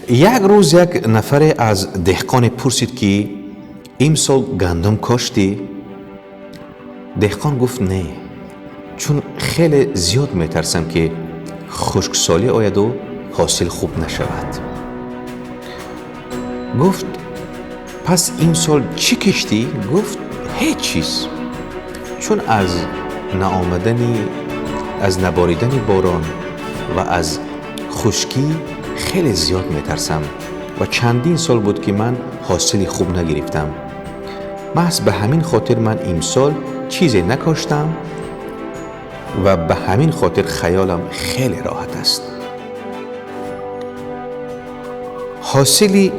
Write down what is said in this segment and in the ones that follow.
یک روز یک نفر از دهقان پرسید که امسال گندم کاشتی؟ دهقان گفت نه، چون خیلی زیاد میترسم که خشکسالی آید و حاصل خوب نشود. گفت پس امسال چی کشتی؟ گفت هیچ چیز، چون از نباریدن باران و از خشکی خیلی زیاد میترسم و چندین سال بود که من حاصلی خوب نگرفتم. محض به همین خاطر من امسال چیزی نکاشتم و به همین خاطر خیالم خیلی راحت است. حاصلی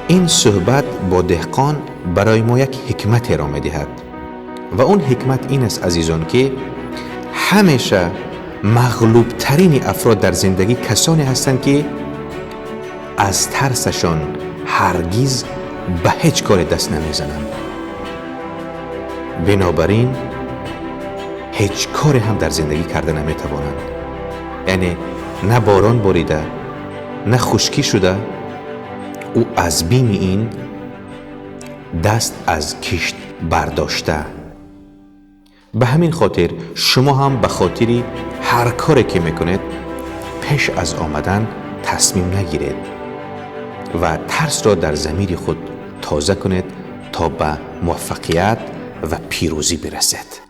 این صحبت با دهقان برای ما یک حکمت را می‌دهد و اون حکمت این است عزیزان که همیشه مغلوب ترین افراد در زندگی کسانی هستند که از ترسشان هرگز به هیچ کار دست نمیزنند. بنابراین هیچ کاری هم در زندگی کرده نمیتوانند. یعنی نه باران باریده نه خشکی شده، او از بیم این دست از کشت برداشته. به همین خاطر شما هم به خاطر هر کاری که میکنید پیش از آمدن تصمیم نگیرید و ترس را در ضمیر خود تازه کنید تا به موفقیت و پیروزی برسید.